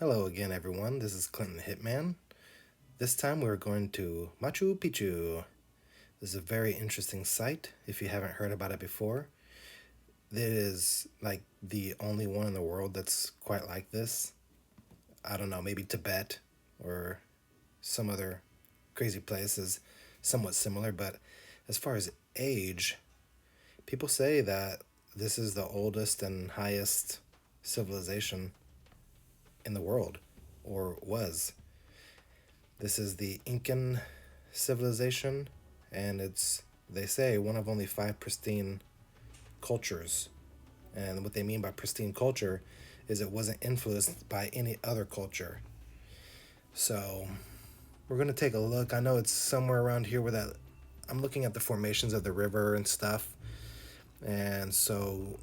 Hello again, everyone. This is Clinton Hitman. This time we're going to Machu Picchu. This is a very interesting site if you haven't heard about it before. It is like the only one in the world that's quite like this. I don't know, maybe Tibet or some other crazy place is somewhat similar, but as far as age, people say that this is the oldest and highest civilization in the world, or was. This is the Incan civilization, and it's, they say, one of only five pristine cultures. And what they mean by pristine culture is it wasn't influenced by any other culture. So we're going to take a look. I know it's somewhere around here where that, I'm looking at the formations of the river and stuff. And so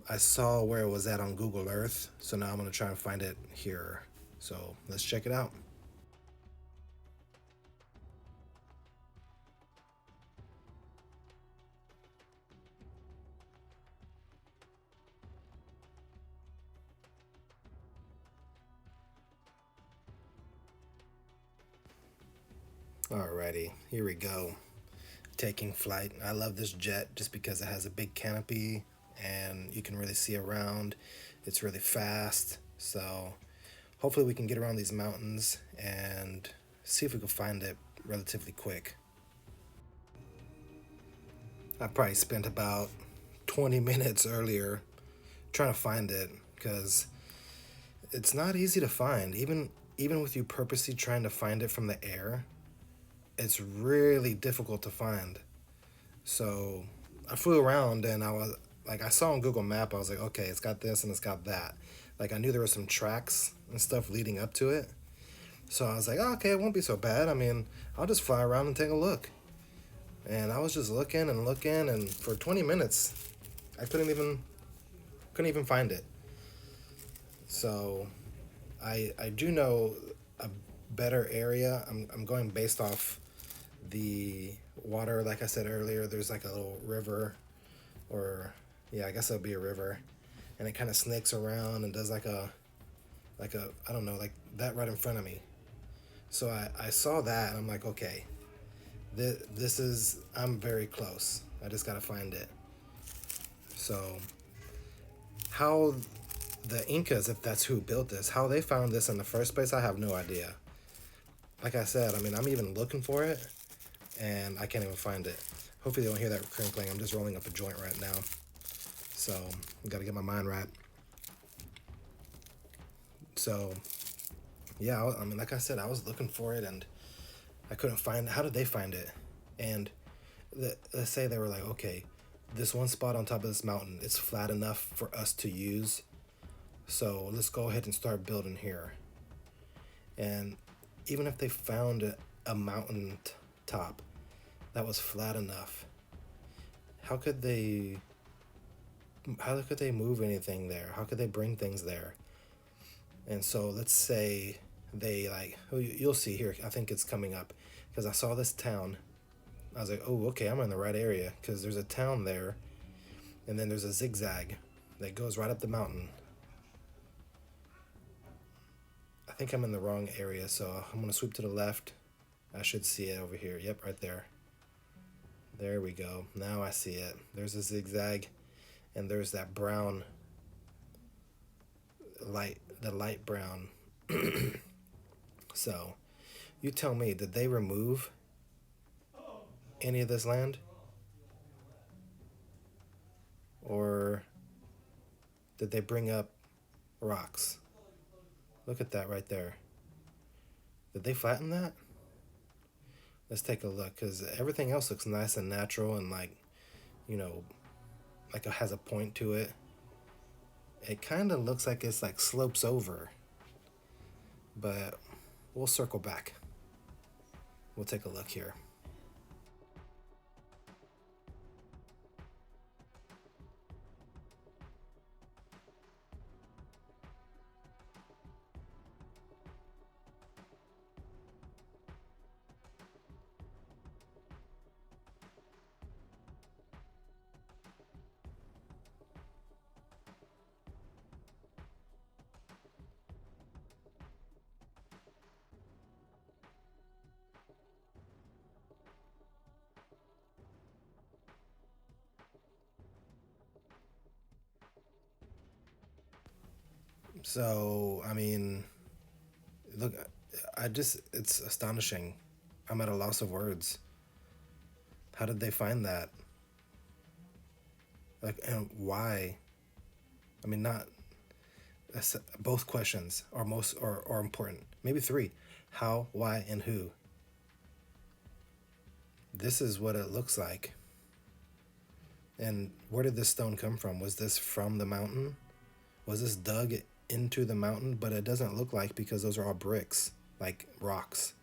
I saw where it was at on Google Earth. So now I'm going to try and find it here. So let's check it out. Alrighty, here we go. Taking flight. I love this jet just because it has a big canopy and you can really see around. It's really fast. So hopefully we can get around these mountains and see if we can find it relatively quick. I probably spent about 20 minutes earlier trying to find it because it's not easy to find. Even with you purposely trying to find it from the air, it's really difficult to find. So I flew around and I was like, I saw on Google Map, I was like, okay, it's got this and it's got that. Like I knew there were some tracks and stuff leading up to it. So I was like, oh, okay, it won't be so bad. I mean, I'll just fly around and take a look. And I was just looking and looking, and for 20 minutes, I couldn't even find it. So I do know a better area. I'm going based off the water. Like I said earlier, there's like a little river, or yeah, I guess it'll be a river, and it kind of snakes around and does like a I don't know, like that right in front of me. So I saw that and I'm like, okay, this is, I'm very close. I just gotta find it. So how the Incas, if that's who built this, how they found this in the first place, I have no idea. Like I said, I mean, I'm even looking for it and I can't even find it. Hopefully you don't hear that crinkling. I'm just rolling up a joint right now. So I gotta get my mind right. So yeah, I mean, like I said, I was looking for it and I couldn't find it. How did they find it? And let's say they were like, okay, this one spot on top of this mountain, it's flat enough for us to use. So let's go ahead and start building here. And even if they found a mountain top that was flat enough, how could they move anything there? How could they bring things there? And so let's say they like, oh, you'll see here, I think it's coming up because I saw this town. I was like, oh, okay, I'm in the right area because there's a town there and then there's a zigzag that goes right up the mountain. I think I'm in the wrong area, so I'm gonna swoop to the left. I should see it over here. Yep, right there. There we go. Now I see it. There's a zigzag and there's that brown light, the light brown. So you tell me, did they remove any of this land? Or did they bring up rocks? Look at that right there. Did they flatten that? Let's take a look because everything else looks nice and natural and like, you know, like it has a point to it. It kind of looks like it's like slopes over, but we'll circle back. We'll take a look here. So, I mean, look, it's astonishing. I'm at a loss of words. How did they find that? Like, and why? I mean, not both questions are are important. Maybe three: how, why, and who. This is what it looks like. And where did this stone come from? Was this from the mountain? Was this dug into the mountain? But it doesn't look like, because those are all bricks, like rocks,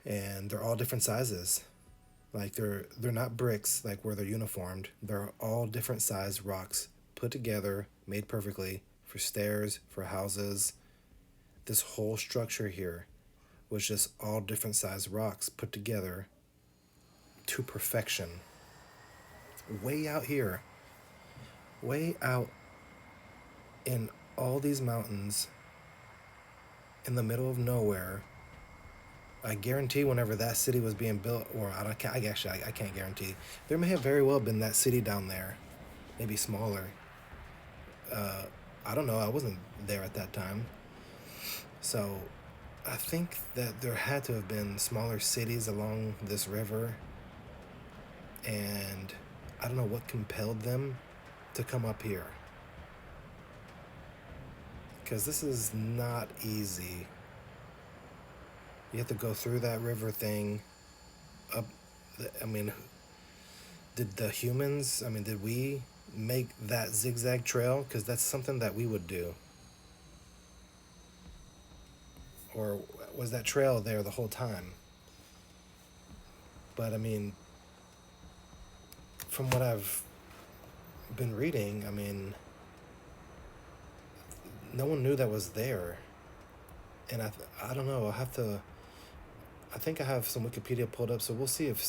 and they're all different sizes. Like they're not bricks like where they're uniformed. They're all different size rocks put together, made perfectly for stairs, for houses. This whole structure here was just all different size rocks put together to perfection. Way out here, way out in all these mountains in the middle of nowhere. I guarantee whenever that city was being built, or I can't guarantee. There may have very well been that city down there, maybe smaller. I don't know. I wasn't there at that time. So I think that there had to have been smaller cities along this river, and I don't know what compelled them to come up here. Because this is not easy. You have to go through that river thing. Up, I mean, did we make that zigzag trail? Because that's something that we would do. Or was that trail there the whole time? But I mean, from what I've been reading, I mean, no one knew that was there. And I don't know, I think I have some Wikipedia pulled up, so we'll see if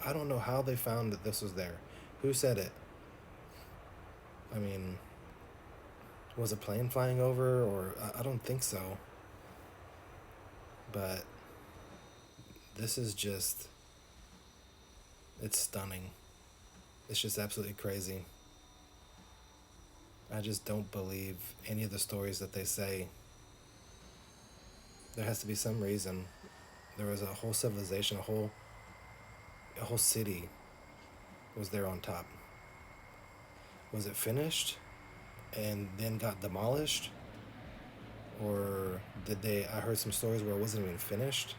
I don't know how they found that this was there. Who said it? I mean, was a plane flying over, or I don't think so. But this is just, it's stunning. It's just absolutely crazy. I just don't believe any of the stories that they say. There has to be some reason. There was a whole civilization, a whole city was there on top. Was it finished and then got demolished? Or I heard some stories where it wasn't even finished.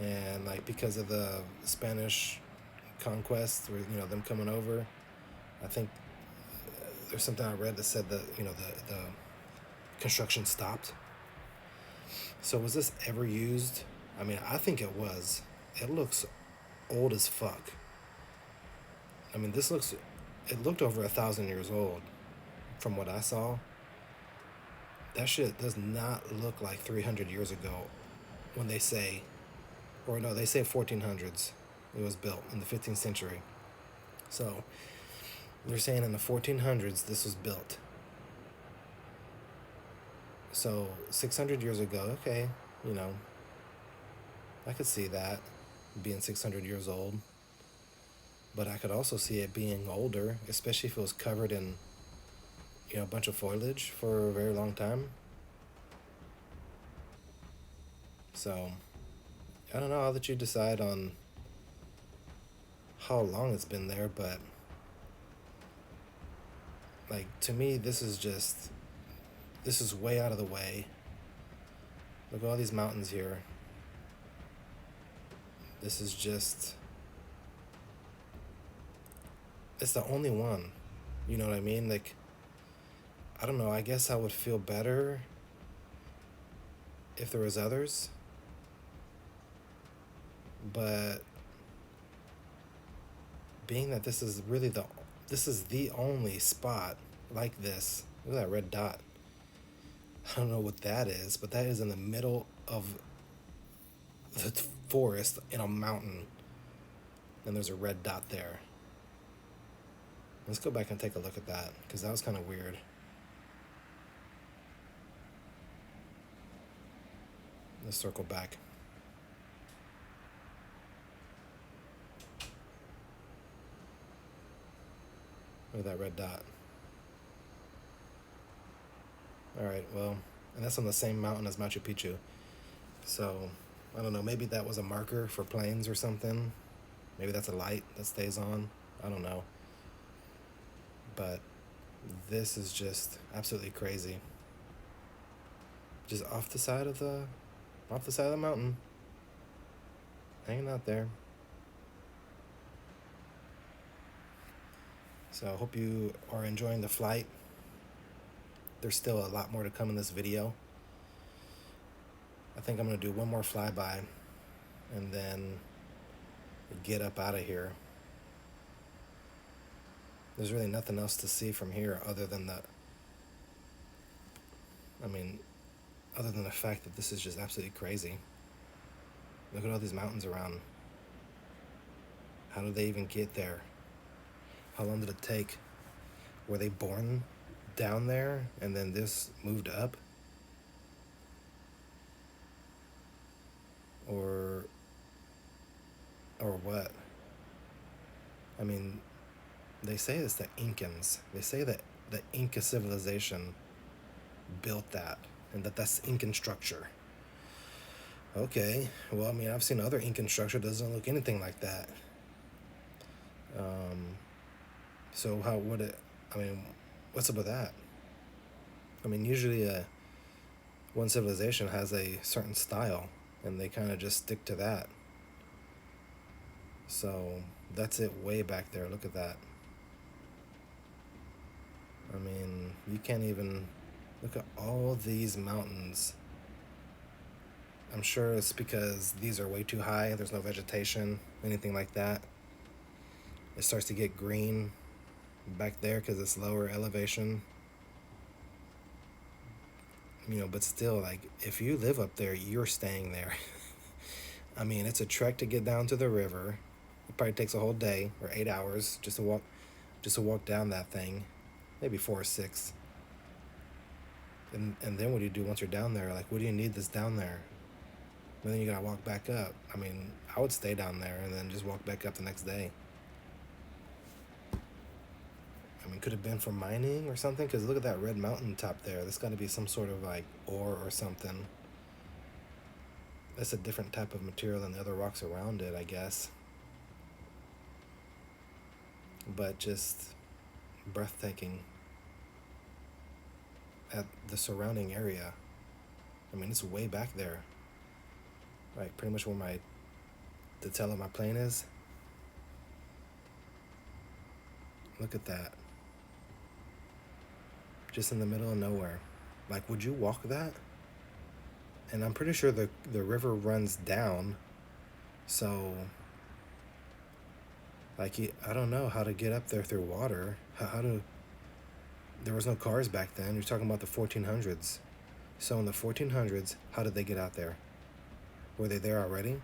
And like because of the Spanish conquest, or them coming over, I think there's something I read that said that the construction stopped. So was this ever used? I mean, I think it was. It looks old as fuck. I mean, it looked over 1,000 years old from what I saw. That shit does not look like 300 years ago when they say, or no, they say 1400s. It was built in the 15th century. So they're saying in the 1400s this was built. So 600 years ago, okay, I could see that being 600 years old. But I could also see it being older, especially if it was covered in, a bunch of foliage for a very long time. So, I don't know. I'll let you decide on how long it's been there, but, like, to me, this is way out of the way. Look at all these mountains here. This is just, it's the only one. You know what I mean? Like, I don't know. I guess I would feel better if there was others. But being that this is the only spot like this. Look at that red dot. I don't know what that is, but that is in the middle of the forest in a mountain. And there's a red dot there. Let's go back and take a look at that, because that was kind of weird. Let's circle back. Look at that red dot. All right, well, and that's on the same mountain as Machu Picchu. So, I don't know, maybe that was a marker for planes or something. Maybe that's a light that stays on. I don't know. But this is just absolutely crazy. Just off the side of the mountain, hanging out there. So I hope you are enjoying the flight. There's still a lot more to come in this video. I think I'm gonna do one more flyby and then get up out of here. There's really nothing else to see from here other than I mean, other than the fact that this is just absolutely crazy. Look at all these mountains around. How did they even get there? How long did it take? Were they born down there and then this moved up? Or what? I mean, they say it's the Incans. They say that the Inca civilization built that and that's Incan structure. Okay, well, I mean, I've seen other Incan structure, doesn't look anything like that. So how would it, I mean, what's up with that? I mean, usually one civilization has a certain style and they kind of just stick to that. So that's it way back there. Look at that. I mean, you can't even look at all these mountains. I'm sure it's because these are way too high. There's no vegetation, anything like that. It starts to get green back there because it's lower elevation. You know, but still, like, if you live up there, you're staying there. I mean, it's a trek to get down to the river. It probably takes a whole day or 8 hours just to walk down that thing, maybe 4 or 6. And then what do you do once you're down there? Like, what do you need this down there? And then you gotta walk back up. I mean, I would stay down there and then just walk back up the next day. I mean, could have been for mining or something, because look at that red mountain top there. That's got to be some sort of like ore or something. That's a different type of material than the other rocks around it, I guess. But just breathtaking at the surrounding area. I mean, it's way back there. Right, pretty much where the tail of my plane is. Look at that. Just in the middle of nowhere. Like, would you walk that? And I'm pretty sure the river runs down. So, like, I don't know how to get up there through water. There was no cars back then. You're talking about the 1400s. So in the 1400s, how did they get out there? Were they there already?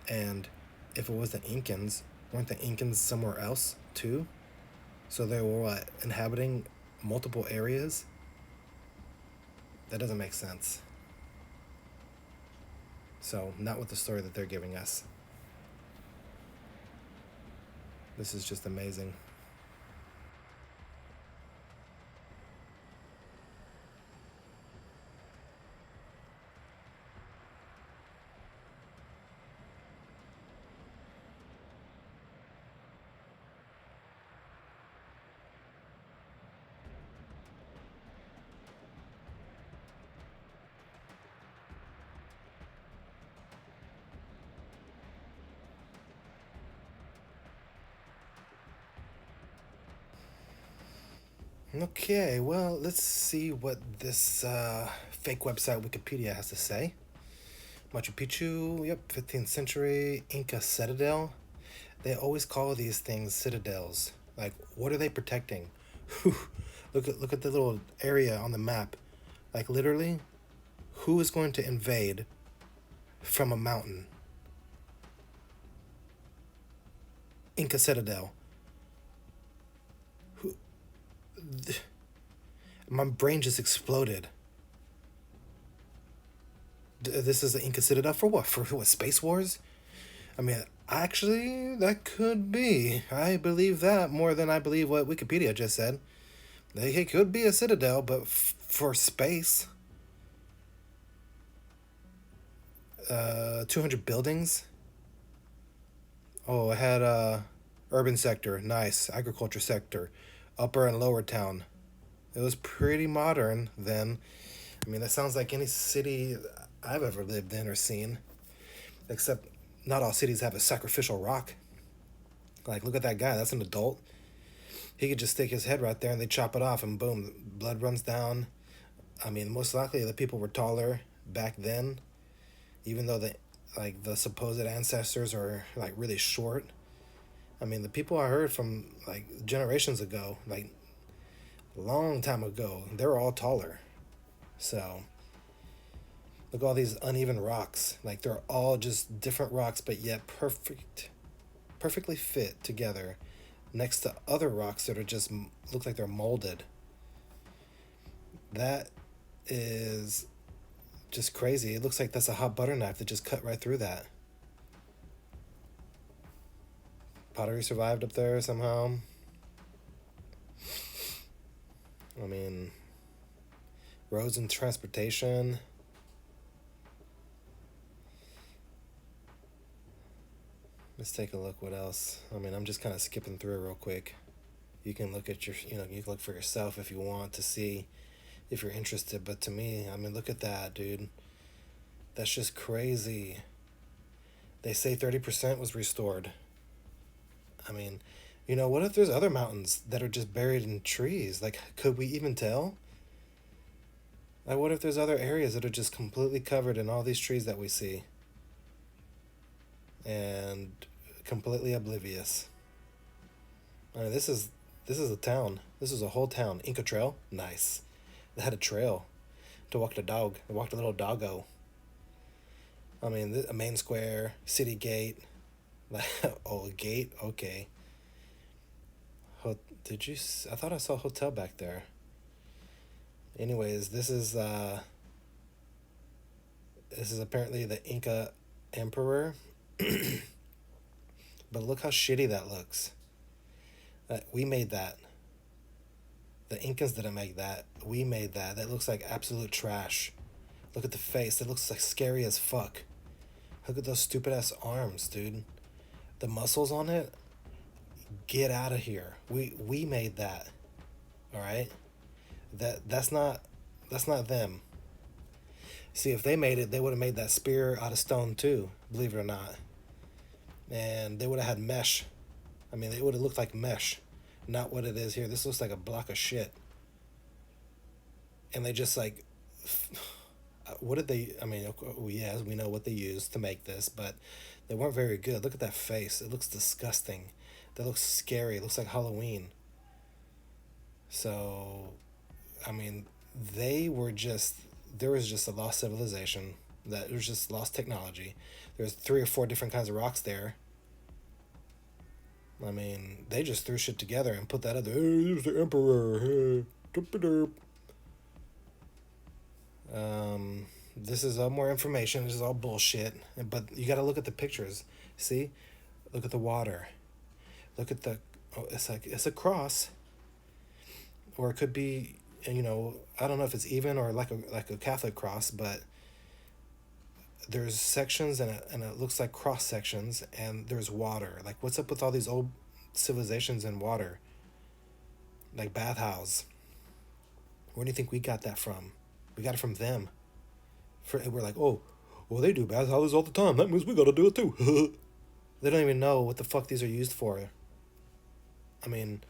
And if it was the Incans, weren't the Incans somewhere else too? So they were what, inhabiting multiple areas? That doesn't make sense. So, not with the story that they're giving us. This is just amazing. Okay, well, let's see what this fake website Wikipedia has to say. Machu Picchu, yep, 15th century Inca citadel. They always call these things citadels. Like, what are they protecting? look at the little area on the map. Like, literally, who is going to invade from a mountain? Inca citadel. My brain just exploded. This is the Inca Citadel for what? For what? Space Wars? I mean, actually, that could be. I believe that more than I believe what Wikipedia just said. It could be a citadel, but for space. 200 buildings. Oh, it had urban sector, nice agriculture sector, upper and lower town. It was pretty modern then. I mean, that sounds like any city I've ever lived in or seen, except not all cities have a sacrificial rock. Like, look at that guy. That's an adult. He could just stick his head right there and they chop it off and boom, blood runs down. I mean, most likely the people were taller back then, even though the supposed ancestors are like really short. I mean, the people I heard from like generations ago, like a long time ago, they were all taller. So look at all these uneven rocks. Like they're all just different rocks, but yet perfectly fit together next to other rocks that are just look like they're molded. That is just crazy. It looks like that's a hot butter knife that just cut right through that. Pottery survived up there somehow. I mean, roads and transportation. Let's take a look what else. I mean, I'm just kind of skipping through real quick. You can look at you can look for yourself if you want to see if you're interested. But to me, I mean, look at that, dude. That's just crazy. They say 30% was restored. I mean, what if there's other mountains that are just buried in trees? Like, could we even tell? Like, what if there's other areas that are just completely covered in all these trees that we see? And completely oblivious. I mean, this is a town. This is a whole town. Inca Trail, nice. They had a trail to walk the dog. They walked a little doggo. I mean, a main square, city gate. Oh, a gate? Okay. Did you? I thought I saw a hotel back there. Anyways, this is apparently the Inca emperor. But look how shitty that looks. We made that. The Incans didn't make that. We made that. That looks like absolute trash. Look at the face. It looks like scary as fuck. Look at those stupid ass arms, dude. The muscles on it. Get out of here. We made that. All right. That's not them. See, if they made it, they would have made that spear out of stone too. Believe it or not. And they would have had mesh. I mean, it would have looked like mesh, not what it is here. This looks like a block of shit. And they just like, what did they? I mean, yes, we know what they used to make this, but they weren't very good. Look at that face. It looks disgusting. That looks scary. It looks like Halloween. So, I mean, there was just a lost civilization. That it was just lost technology. There's 3 or 4 different kinds of rocks there. I mean, they just threw shit together and put that other. Hey, here's the emperor. Hey, derp. This is all more information. This is all bullshit. But you got to look at the pictures. See, look at the water. Look at the. Oh, it's a cross. Or it could be, I don't know if it's even or like a Catholic cross, but there's sections and it looks like cross sections and there's water. Like, what's up with all these old civilizations and water? Like bathhouse. Where do you think we got that from? We got it from them. We're like, oh, well, they do bathhouses all the time. That means we gotta do it too. They don't even know what the fuck these are used for. I mean,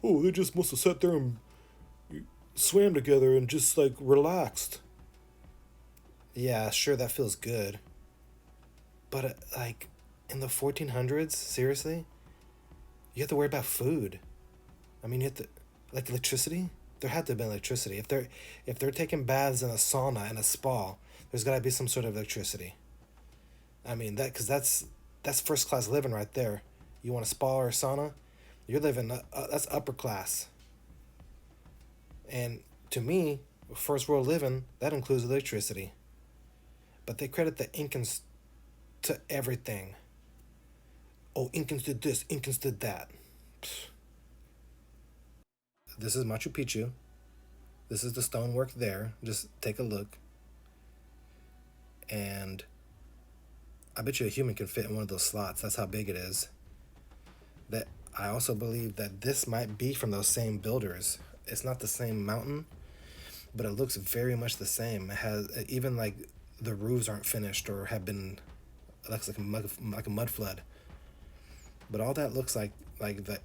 oh, they just must have sat there and swam together and just like relaxed. Yeah, sure, that feels good. But like in the 1400s, seriously, you have to worry about food. I mean, you have to like electricity. There had to have been electricity. If they're taking baths in a sauna and a spa, there's got to be some sort of electricity. I mean because that's first class living right there. You want a spa or a sauna? You're living that's upper class. And to me, first world living that includes electricity. But they credit the Incans to everything. Oh, Incans did this, Incans did that. This is Machu Picchu. This is the stonework there. Just take a look. And I bet you a human can fit in one of those slots. That's how big it is. That I also believe that this might be from those same builders. It's not the same mountain, but it looks very much the same. It has even like the roofs aren't finished or have been, looks like a mud flood. But all that looks like the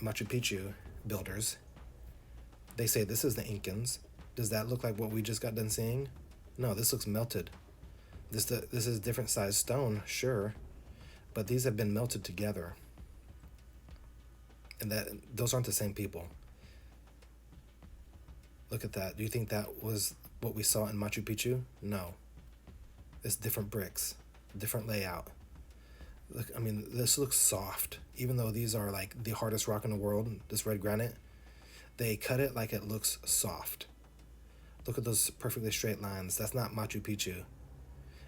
Machu Picchu builders. They say this is the Incans. Does that look like what we just got done seeing? No, this looks melted. This is different size stone, sure, but these have been melted together. And those aren't the same people. Look at that. Do you think that was what we saw in Machu Picchu? No. It's different bricks, different layout. Look, I mean, this looks soft. Even though these are like the hardest rock in the world, this red granite, they cut it like it looks soft. Look at those perfectly straight lines. That's not Machu Picchu.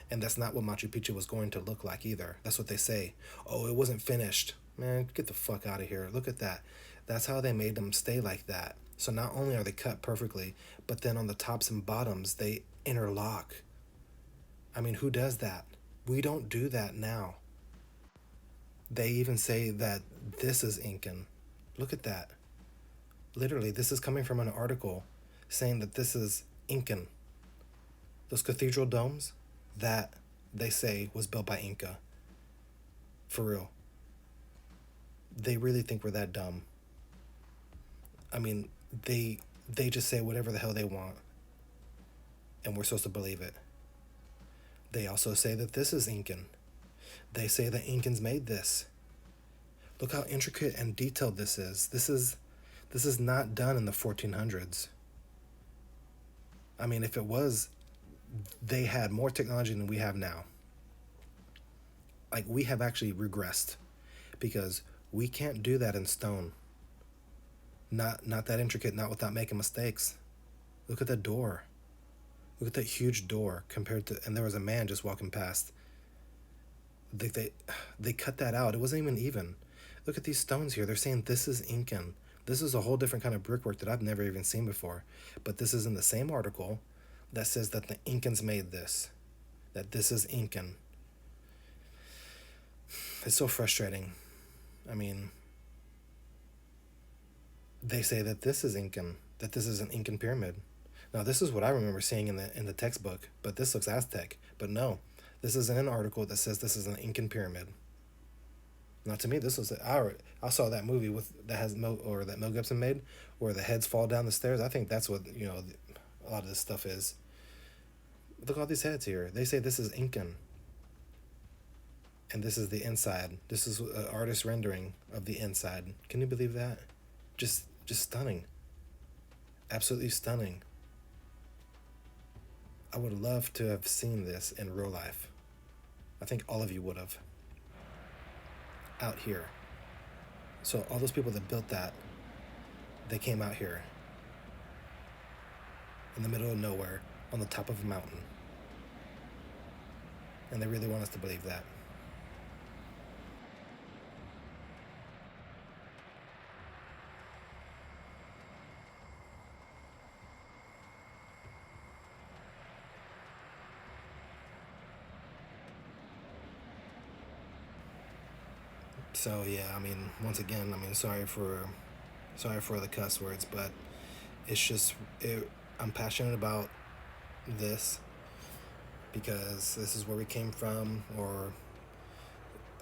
And that's not what Machu Picchu was going to look like either. That's what they say. Oh, it wasn't finished. Man, get the fuck out of here. Look at that. That's how they made them stay like that. So not only are they cut perfectly, but then on the tops and bottoms, they interlock. I mean, who does that? We don't do that now. They even say that this is Incan. Look at that. Literally, this is coming from an article saying that this is Incan. Those cathedral domes, that they say was built by Inca. For real. They really think we're that dumb. I mean, they just say whatever the hell they want, and we're supposed to believe it. They also say that this is Incan. They say the Incans made this. Look how intricate and detailed this is. This is not done in the 1400s. I mean, if it was, they had more technology than we have now. Like, we have actually regressed because we can't do that in stone. Not that intricate, not without making mistakes. Look at that door. Look at that huge door compared to, and there was a man just walking past. They cut that out. It wasn't even. Look at these stones here. They're saying this is Incan. This is a whole different kind of brickwork that I've never even seen before. But this is in the same article that says that the Incans made this. That this is Incan. It's so frustrating. I mean, they say that this is Incan, that this is an Incan pyramid. Now, this is what I remember seeing in the textbook, but this looks Aztec. But no, this is in an article that says this is an Incan pyramid. Now, to me, this was I saw that movie that Mel Gibson made, where the heads fall down the stairs. I think that's what a lot of this stuff is. Look at all these heads here. They say this is Incan, and this is the inside. This is an artist rendering of the inside. Can you believe that? Just stunning. Absolutely stunning. I would love to have seen this in real life. I think all of you would have. Out here. So all those people that built that, they came out here in the middle of nowhere on the top of a mountain. And they really want us to believe that. So yeah, I mean, once again, I mean, sorry for the cuss words, but it's just I'm passionate about this because this is where we came from, or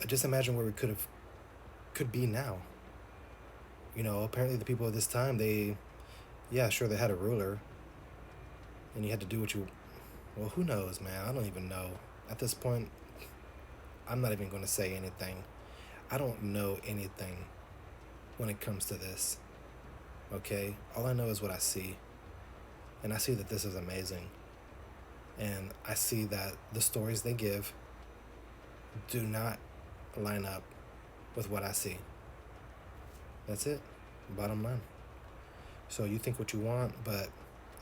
I just imagine where we could be now. Apparently the people of this time, they had a ruler, and you had to do well, who knows, man? I don't even know. At this point, I'm not even going to say anything. I don't know anything when it comes to this, okay? All I know is what I see, and I see that this is amazing, and I see that the stories they give do not line up with what I see. That's it, bottom line. So you think what you want, but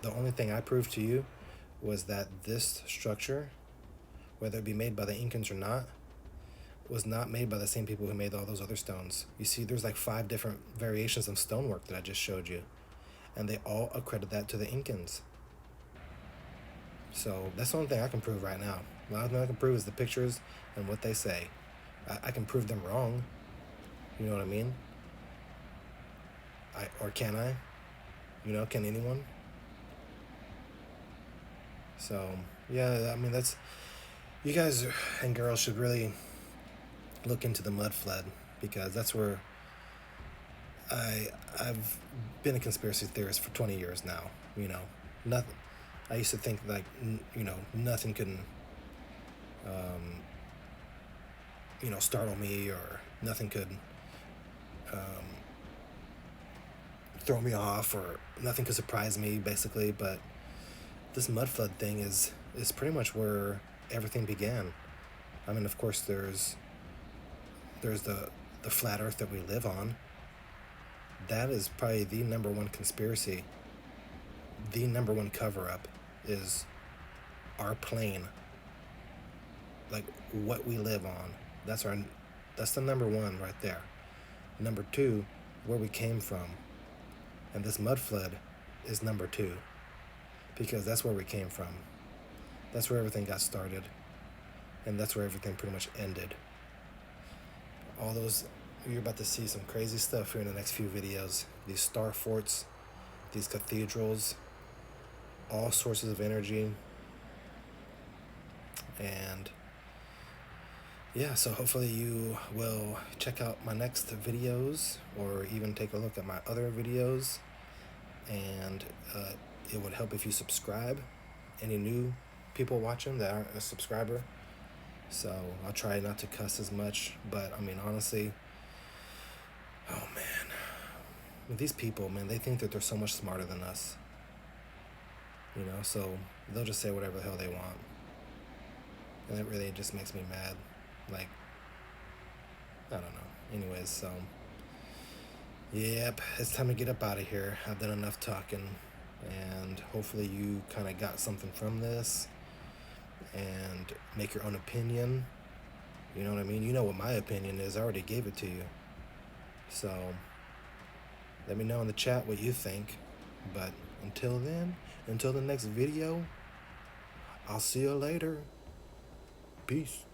the only thing I proved to you was that this structure, whether it be made by the Incans or not, was not made by the same people who made all those other stones. You see, there's like 5 different variations of stonework that I just showed you. and they all accredit that to the Incans. So that's the only thing I can prove right now. The only thing I can prove is the pictures and what they say. I can prove them wrong. You know what I mean? Or can I? You know, can anyone? So yeah, I mean, that's, you guys and girls should really look into the Mudflood, because that's where I've been a conspiracy theorist for 20 years now. You know, nothing. I used to think like nothing can startle me, or nothing could throw me off, or nothing could surprise me, basically. But this Mudflood thing is pretty much where everything began. I mean, of course, there's the flat Earth that we live on. That is probably the number one conspiracy. The number one cover up is our plane, like what we live on. That's the number one right there. Number two, where we came from. And this Mudflood is number two, because that's where we came from. That's where everything got started, and that's where everything pretty much ended. You're about to see some crazy stuff here in the next few videos. These star forts, these cathedrals, all sources of energy. And yeah, so hopefully you will check out my next videos, or even take a look at my other videos. And it would help if you subscribe. Any new people watching that aren't a subscriber. So I'll try not to cuss as much, but I mean, honestly, oh man, these people, man, they think that they're so much smarter than us. You know, so they'll just say whatever the hell they want. And that really just makes me mad. Like, I don't know. Anyways, so yep, it's time to get up out of here. I've done enough talking, and hopefully you kind of got something from this and make your own opinion. You know what I mean? You know what my opinion is. I already gave it to you. So let me know in the chat what you think. But until then, until the next video, I'll see you later. Peace.